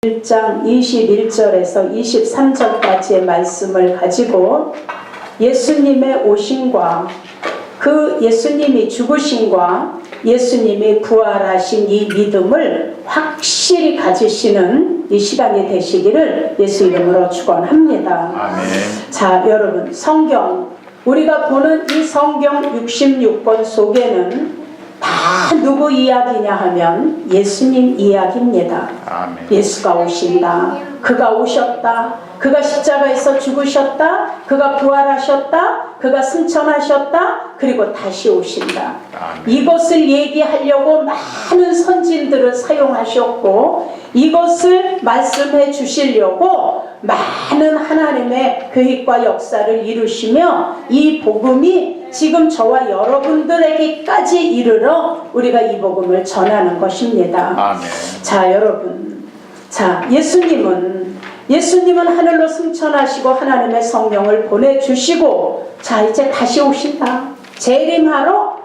1장 21절에서 23절까지의 말씀을 가지고 예수님의 오심과 그 예수님이 죽으심과 예수님이 부활하신 이 믿음을 확실히 가지시는 이 시간이 되시기를 예수 이름으로 축원합니다. 아멘. 자, 여러분, 성경, 우리가 보는 이 성경 66권 속에는 다 누구 이야기냐 하면 예수님 이야기입니다. 아멘. 예수가 오신다. 그가 오셨다. 그가 십자가에서 죽으셨다. 그가 부활하셨다. 그가 승천하셨다. 그리고 다시 오신다. 아멘. 이것을 얘기하려고 많은 선진들을 사용하셨고 이것을 말씀해 주시려고 많은 하나님의 계획과 역사를 이루시며 이 복음이 지금 저와 여러분들에게까지 이르러 우리가 이 복음을 전하는 것입니다. 아멘. 자, 여러분, 자, 예수님은 하늘로 승천하시고 하나님의 성령을 보내주시고 자, 이제 다시 오신다. 재림하여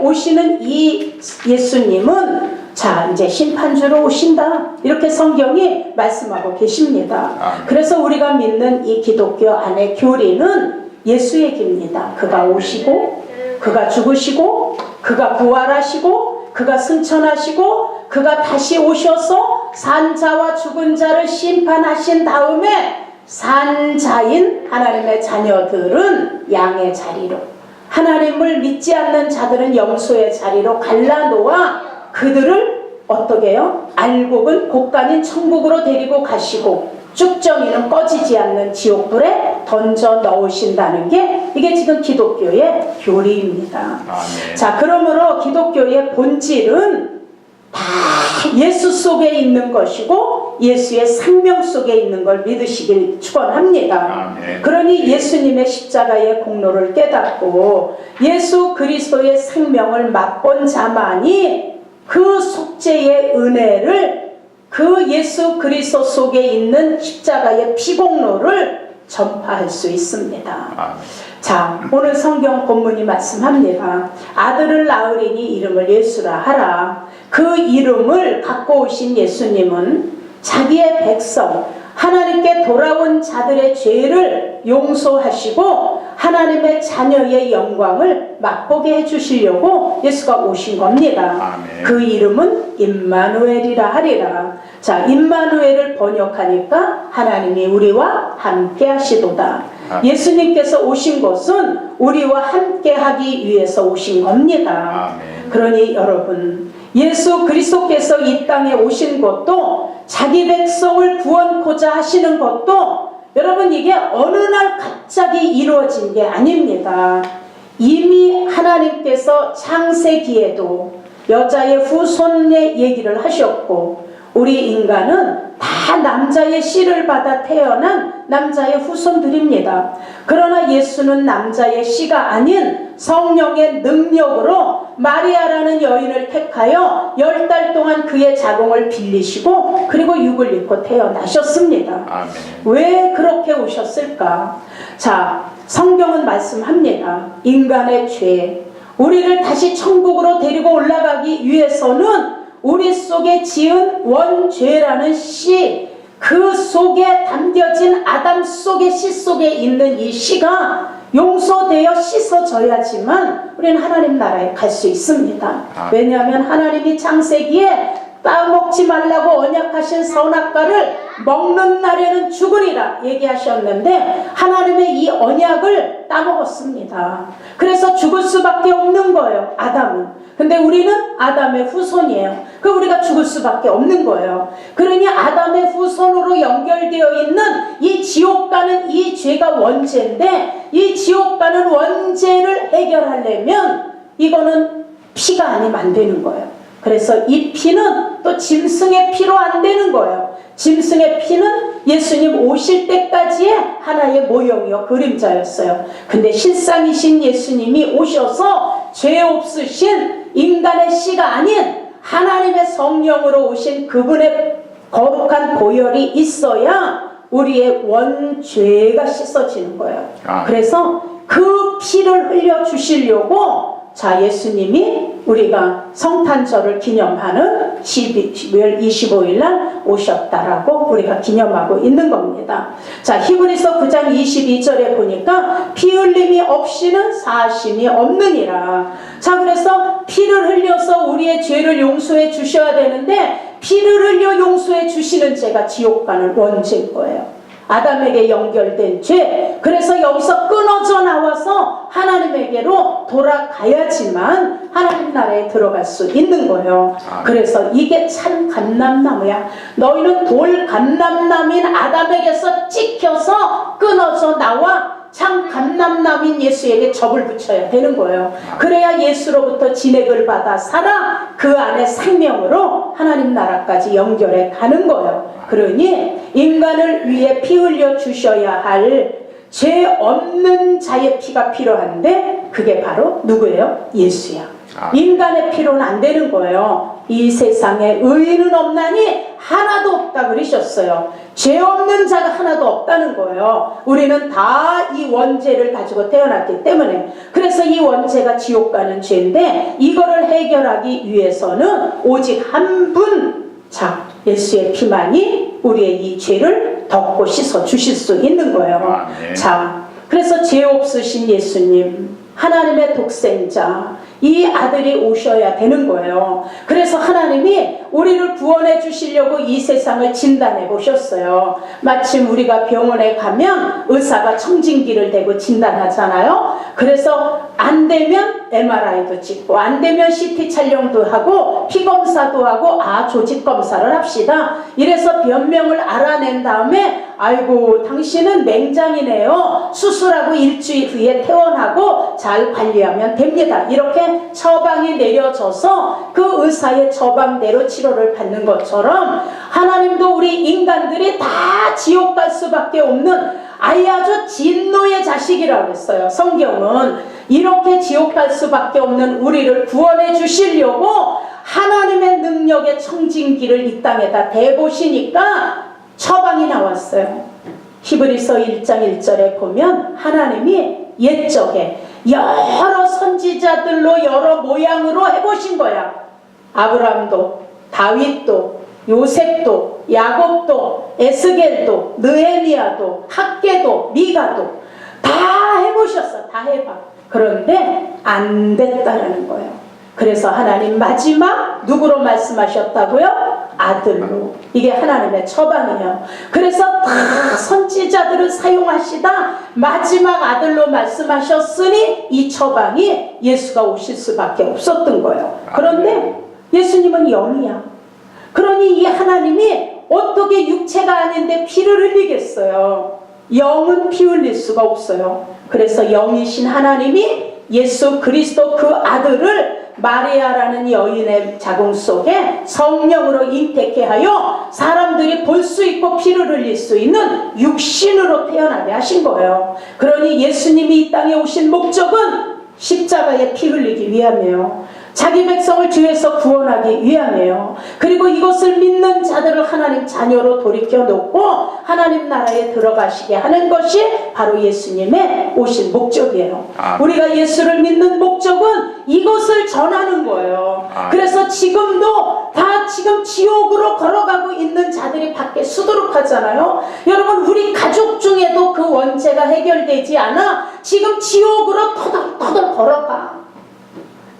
오시는 이 예수님은 자, 이제 심판주로 오신다. 이렇게 성경이 말씀하고 계십니다. 아멘. 그래서 우리가 믿는 이 기독교 안의 교리는 예수 얘기입니다. 그가 오시고 그가 죽으시고 그가 부활하시고 그가 승천하시고 그가 다시 오셔서 산 자와 죽은 자를 심판하신 다음에 산 자인 하나님의 자녀들은 양의 자리로, 하나님을 믿지 않는 자들은 염소의 자리로 갈라놓아 그들을 어떻게 해요? 알곡은 곳간인 천국으로 데리고 가시고 쭉정이는 꺼지지 않는 지옥불에 던져 넣으신다는 게 이게 지금 기독교의 교리입니다. 아멘. 자, 그러므로 기독교의 본질은 다 예수 속에 있는 것이고 예수의 생명 속에 있는 걸 믿으시길 축원합니다. 아멘. 그러니 예수님의 십자가의 공로를 깨닫고 예수 그리스도의 생명을 맛본 자만이 그 속죄의 은혜를 그 예수 그리스도 속에 있는 십자가의 피공로를 전파할 수 있습니다. 아멘. 자, 오늘 성경 본문이 말씀합니다. 아들을 낳으리니 이름을 예수라 하라. 그 이름을 갖고 오신 예수님은 자기의 백성 하나님께 돌아온 자들의 죄를 용서하시고 하나님의 자녀의 영광을 맛보게 해주시려고 예수가 오신 겁니다. 아멘. 그 이름은 임마누엘이라 하리라. 자, 임마누엘을 번역하니까 하나님이 우리와 함께 하시도다. 예수님께서 오신 것은 우리와 함께 하기 위해서 오신 겁니다. 아멘. 그러니 여러분, 예수 그리스도께서 이 땅에 오신 것도 자기 백성을 구원코자 하시는 것도 여러분 이게 어느 날 갑자기 이루어진 게 아닙니다. 이미 하나님께서 창세기에도 여자의 후손의 얘기를 하셨고 우리 인간은 다 남자의 씨를 받아 태어난 남자의 후손들입니다. 그러나 예수는 남자의 씨가 아닌 성령의 능력으로 마리아라는 여인을 택하여 10달 동안 그의 자궁을 빌리시고 그리고 육을 입고 태어나셨습니다. 아멘. 왜 그렇게 오셨을까? 자, 성경은 말씀합니다. 인간의 죄, 우리를 다시 천국으로 데리고 올라가기 위해서는 우리 속에 지은 원죄라는 씨, 그 속에 담겨진 아담 속의 씨 속에 있는 이 씨가 용서되어 씻어져야지만 우리는 하나님 나라에 갈 수 있습니다. 왜냐하면 하나님이 창세기에 따먹지 말라고 언약하신 선악과를 먹는 날에는 죽으리라 얘기하셨는데 하나님의 이 언약을 따먹었습니다. 그래서 죽을 수밖에 없는 거예요, 아담은. 근데 우리는 아담의 후손이에요. 그럼 우리가 죽을 수밖에 없는 거예요. 그러니 아담의 후손으로 연결되어 있는 이 지옥 가는 이 죄가 원죄인데 이 지옥 가는 원죄를 해결하려면 이거는 피가 아니면 안 되는 거예요. 그래서 이 피는 또 짐승의 피로 안 되는 거예요. 짐승의 피는 예수님 오실 때까지의 하나의 모형이요, 그림자였어요. 근데 실상이신 예수님이 오셔서 죄 없으신 인간의 씨가 아닌 하나님의 성령으로 오신 그분의 거룩한 보혈이 있어야 우리의 원죄가 씻어지는 거예요. 그래서 그 피를 흘려주시려고 자, 예수님이 우리가 성탄절을 기념하는 12월 25일 날 오셨다라고 우리가 기념하고 있는 겁니다. 자, 히브리서 9장 22절에 보니까 피 흘림이 없이는 사심이 없느니라. 자, 그래서 피를 흘려서 우리의 죄를 용서해 주셔야 되는데 피를 흘려 용서해 주시는 죄가 지옥 가는 원죄인 거예요. 아담에게 연결된 죄. 그래서 여기서 끊어져 나와서 하나님에게로 돌아가야지만 하나님 나라에 들어갈 수 있는 거예요. 그래서 이게 참 감람나무야. 너희는 돌 감람나무인 아담에게서 찍혀서 끊어져 나와 참 감람나무인 예수에게 접을 붙여야 되는 거예요. 그래야 예수로부터 진액을 받아 살아 그 안에 생명으로 하나님 나라까지 연결해 가는 거예요. 그러니 인간을 위해 피 흘려 주셔야 할 죄 없는 자의 피가 필요한데 그게 바로 누구예요? 예수야. 인간의 피로는 안 되는 거예요. 이 세상에 의인은 없나니 하나도 없다 그러셨어요. 죄 없는 자가 하나도 없다는 거예요. 우리는 다 이 원죄를 가지고 태어났기 때문에. 그래서 이 원죄가 지옥 가는 죄인데 이거를 해결하기 위해서는 오직 한 분, 자, 예수의 피만이 우리의 이 죄를 덮고 씻어 주실 수 있는 거예요. 자, 그래서 죄 없으신 예수님, 하나님의 독생자, 이 아들이 오셔야 되는 거예요. 그래서 하나님이 우리를 구원해 주시려고 이 세상을 진단해 보셨어요. 마침 우리가 병원에 가면 의사가 청진기를 대고 진단하잖아요. 그래서 안 되면 MRI도 찍고 안 되면 CT 촬영도 하고 피 검사도 하고 조직 검사를 합시다. 이래서 변명을 알아낸 다음에 아이고 당신은 맹장이네요. 수술하고 일주일 후에 퇴원하고 잘 관리하면 됩니다. 이렇게 처방이 내려져서 그 의사의 처방대로 치료를 받는 것처럼 하나님도 우리 인간들이 다 지옥 갈 수밖에 없는 아주 진노의 자식이라고 했어요. 성경은 이렇게 지옥 갈 수밖에 없는 우리를 구원해 주시려고 하나님의 능력의 청진기를 이 땅에다 대보시니까 처방이 나왔어요. 히브리서 1장 1절에 보면 하나님이 옛적에 여러 선지자들로 여러 모양으로 해보신 거야. 아브라함도, 다윗도, 요셉도, 야곱도, 에스겔도, 느헤미야도, 학개도, 미가도 다 해보셨어. 다 해봐. 그런데 안 됐다라는 거예요. 그래서 하나님 마지막 누구로 말씀하셨다고요? 아들로. 이게 하나님의 처방이에요. 그래서 다 선지자들을 사용하시다 마지막 아들로 말씀하셨으니 이 처방이 예수가 오실 수밖에 없었던 거예요. 그런데 예수님은 영이야. 그러니 이 하나님이 어떻게 육체가 아닌데 피를 흘리겠어요? 영은 피 흘릴 수가 없어요. 그래서 영이신 하나님이 예수 그리스도 그 아들을 마리아라는 여인의 자궁 속에 성령으로 잉태케 하여 사람들이 볼 수 있고 피를 흘릴 수 있는 육신으로 태어나게 하신 거예요. 그러니 예수님이 이 땅에 오신 목적은 십자가에 피 흘리기 위함이에요. 자기 백성을 죄에서 구원하기 위함이에요. 그리고 이것을 믿는 자들을 하나님 자녀로 돌이켜 놓고 하나님 나라에 들어가시게 하는 것이 바로 예수님의 오신 목적이에요. 우리가 예수를 믿는 목적은 이것을 전하는 거예요. 그래서 지금도 다 지금 지옥으로 걸어가고 있는 자들이 밖에 수두룩하잖아요. 여러분 우리 가족 중에도 그 원죄가 해결되지 않아 지금 지옥으로 터덜터덜 걸어가.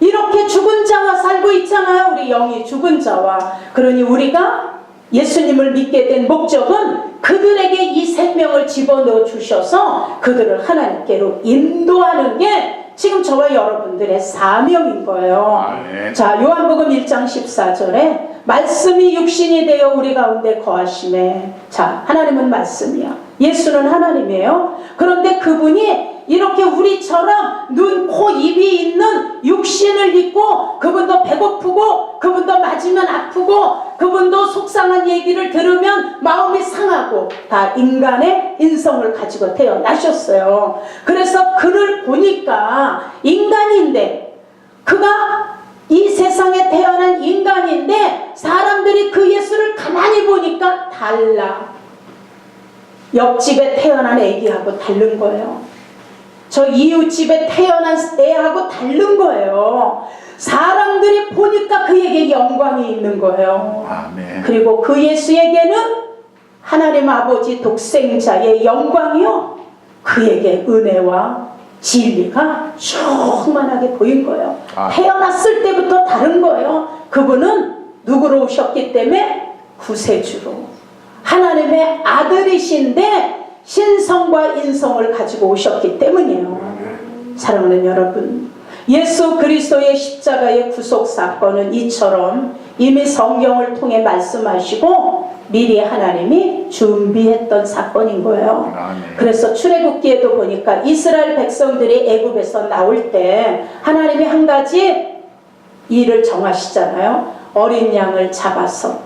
이렇게 죽은 자와 살고 있잖아요. 우리 영이 죽은 자와. 그러니 우리가 예수님을 믿게 된 목적은 그들에게 이 생명을 집어넣어 주셔서 그들을 하나님께로 인도하는 게 지금 저와 여러분들의 사명인 거예요. 자, 요한복음 1장 14절에 말씀이 육신이 되어 우리 가운데 거하심에. 자, 하나님은 말씀이야. 예수는 하나님이에요. 그런데 그분이 이렇게 우리처럼 눈, 코, 입이 있는 육신을 입고 그분도 배고프고 그분도 맞으면 아프고 그분도 속상한 얘기를 들으면 마음이 상하고 다 인간의 인성을 가지고 태어나셨어요. 그래서 그를 보니까 인간인데 그가 이 세상에 태어난 인간인데 사람들이 그 예수를 가만히 보니까 달라. 옆집에 태어난 애기하고 다른 거예요. 저 이웃집에 태어난 애하고 다른 거예요. 사람들이 보니까 그에게 영광이 있는 거예요. 아멘. 그리고 그 예수에게는 하나님 아버지 독생자의 영광이요, 그에게 은혜와 진리가 충만하게 보인 거예요. 태어났을 때부터 다른 거예요. 그분은 누구로 오셨기 때문에? 구세주로, 하나님의 아들이신데 신성과 인성을 가지고 오셨기 때문이에요. 사랑하는 여러분, 예수 그리스도의 십자가의 구속 사건은 이처럼 이미 성경을 통해 말씀하시고 미리 하나님이 준비했던 사건인 거예요. 그래서 출애굽기에도 보니까 이스라엘 백성들이 애굽에서 나올 때 하나님이 한 가지 일을 정하시잖아요. 어린 양을 잡아서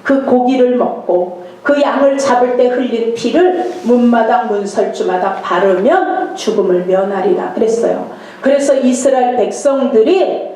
그 고기를 먹고 그 양을 잡을 때 흘린 피를 문마당 문설주마다 바르면 죽음을 면하리라 그랬어요. 그래서 이스라엘 백성들이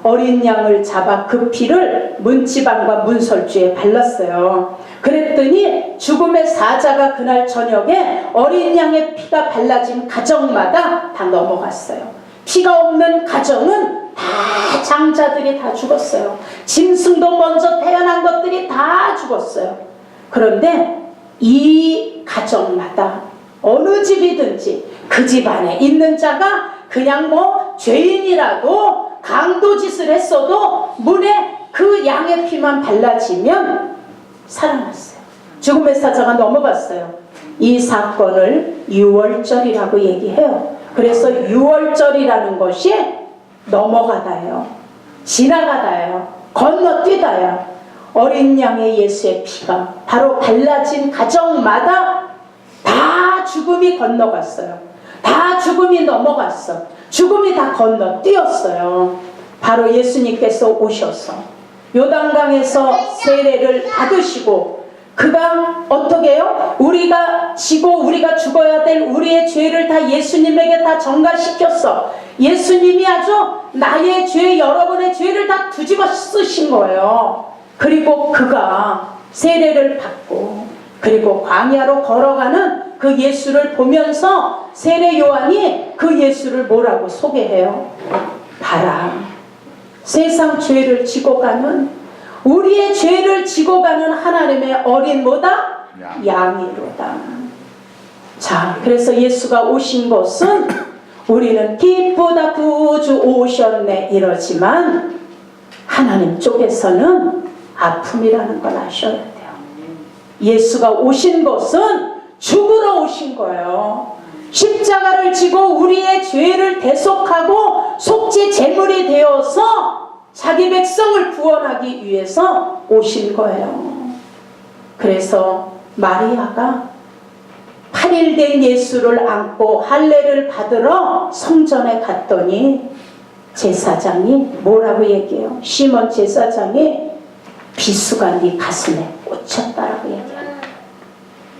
어린 양을 잡아 그 피를 문지방과 문설주에 발랐어요. 그랬더니 죽음의 사자가 그날 저녁에 어린 양의 피가 발라진 가정마다 다 넘어갔어요. 피가 없는 가정은 다 장자들이 다 죽었어요. 짐승도 먼저 태어난 것들이 다 죽었어요. 그런데 이 가정마다 어느 집이든지 그 집안에 있는 자가 그냥 죄인이라도 강도짓을 했어도 문에 그 양의 피만 발라지면 살아났어요. 죽음의 사자가 넘어갔어요. 이 사건을 유월절이라고 얘기해요. 그래서 유월절이라는 것이 넘어가다예요, 지나가다예요, 건너뛰다예요. 어린 양의 예수의 피가 바로 발라진 가정마다 다 죽음이 건너갔어요. 다 죽음이 넘어갔어. 죽음이 다 건너뛰었어요. 바로 예수님께서 오셔서 요단강에서 세례를 받으시고 그가 어떻게 해요? 우리가 지고 우리가 죽어야 될 우리의 죄를 다 예수님에게 다 전가시켰어. 예수님이 아주 나의 죄, 여러분의 죄를 다 뒤집어 쓰신 거예요. 그리고 그가 세례를 받고 그리고 광야로 걸어가는 그 예수를 보면서 세례 요한이 그 예수를 뭐라고 소개해요? 봐라, 세상 죄를 지고 가는, 우리의 죄를 지고 가는 하나님의 어린 뭐다? 양이로다. 자, 그래서 예수가 오신 것은 우리는 기쁘다 구주 오셨네 이러지만 하나님 쪽에서는 아픔이라는 걸 아셔야 돼요. 예수가 오신 것은 죽으러 오신 거예요. 십자가를 지고 우리의 죄를 대속하고 속죄 제물이 되어서 자기 백성을 구원하기 위해서 오신 거예요. 그래서 마리아가 8일 된 예수를 안고 할례를 받으러 성전에 갔더니 제사장이 뭐라고 얘기해요? 시몬 제사장이 비수가 네 가슴에 꽂혔다라고 얘기해요.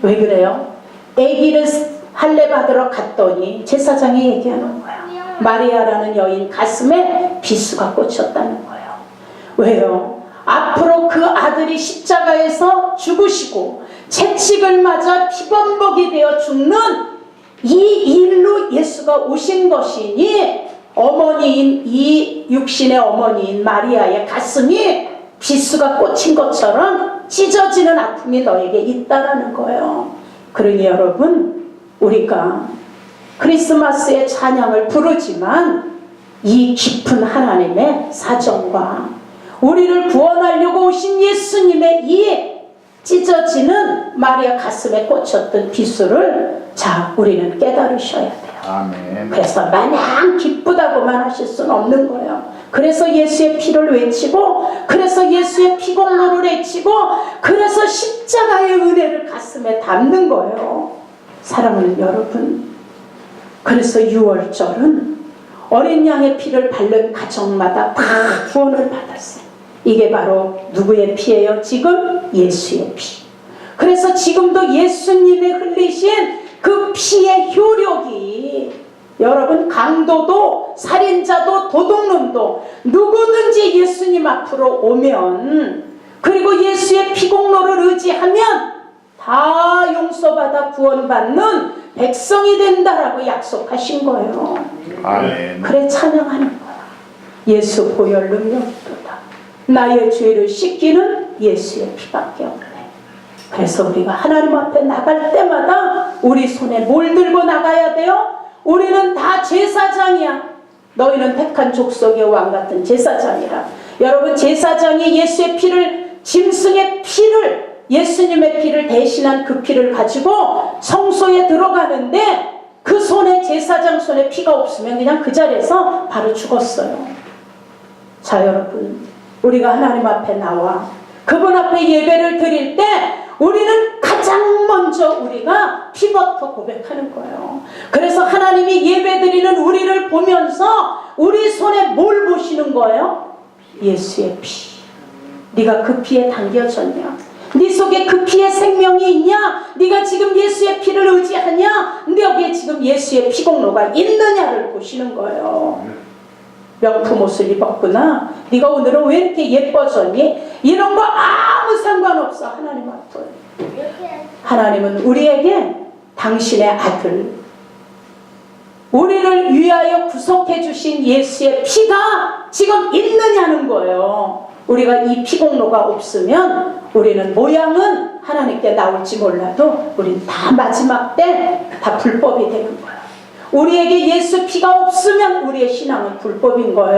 왜 그래요? 아기를 할례 받으러 갔더니 제사장이 얘기하는 거예요. 마리아라는 여인 가슴에 비수가 꽂혔다는 거예요. 왜요? 앞으로 그 아들이 십자가에서 죽으시고 채찍을 맞아 피범벅이 되어 죽는 이 일로 예수가 오신 것이니 어머니인 이 육신의 어머니인 마리아의 가슴이 비수가 꽂힌 것처럼 찢어지는 아픔이 너에게 있다라는 거예요. 그러니 여러분, 우리가 크리스마스의 찬양을 부르지만 이 깊은 하나님의 사정과 우리를 구원하려고 오신 예수님의 이 찢어지는 마리아 가슴에 꽂혔던 비수를 우리는 깨달으셔야 돼요. 아멘. 그래서 마냥 기쁘다고만 하실 수는 없는 거예요. 그래서 예수의 피를 외치고, 그래서 예수의 피공로를 외치고, 그래서 십자가의 은혜를 가슴에 담는 거예요. 사랑하는 여러분, 그래서 유월절은 어린 양의 피를 바른 가정마다 다 구원을 받았어요. 이게 바로 누구의 피예요? 지금 예수의 피. 그래서 지금도 예수님의 흘리신 그 피의 효력이, 여러분, 강도도 살인자도 도둑놈도 누구든지 예수님 앞으로 오면, 그리고 예수의 피공로를 의지하면 다 용서받아 구원받는 백성이 된다라고 약속하신 거예요. 아멘. 그래 찬양하는 거야. 예수 보혈 능력이도다. 나의 죄를 씻기는 예수의 피밖에 없네. 그래서 우리가 하나님 앞에 나갈 때마다 우리 손에 뭘 들고 나가야 돼요? 우리는 다 제사장이야. 너희는 택한 족속의 왕 같은 제사장이라. 여러분, 제사장이 예수의 피를, 짐승의 피를, 예수님의 피를 대신한 그 피를 가지고 성소에 들어가는데 그 손에, 제사장 손에 피가 없으면 그냥 그 자리에서 바로 죽었어요. 자, 여러분, 우리가 하나님 앞에 나와 그분 앞에 예배를 드릴 때 우리는 가장 먼저 우리가 피부터 고백하는 거예요. 그래서 하나님이 예배드리는 우리를 보면서 우리 손에 뭘 보시는 거예요? 예수의 피. 네가 그 피에 담겨졌냐? 네 속에 그 피의 생명이 있냐? 네가 지금 예수의 피를 의지하냐? 네 여기에 지금 예수의 피공로가 있느냐를 보시는 거예요. 명품 옷을 입었구나. 네가 오늘은 왜 이렇게 예뻐졌니? 이런 거 아무 상관없어. 하나님 앞에. 하나님은 우리에게 당신의 아들, 우리를 위하여 구속해 주신 예수의 피가 지금 있느냐는 거예요. 우리가 이 피공로가 없으면 우리는 모양은 하나님께 나올지 몰라도 우리는 다 마지막 때 다 불법이 되는 거예요. 우리에게 예수 피가 없으면 우리의 신앙은 불법인 거예요.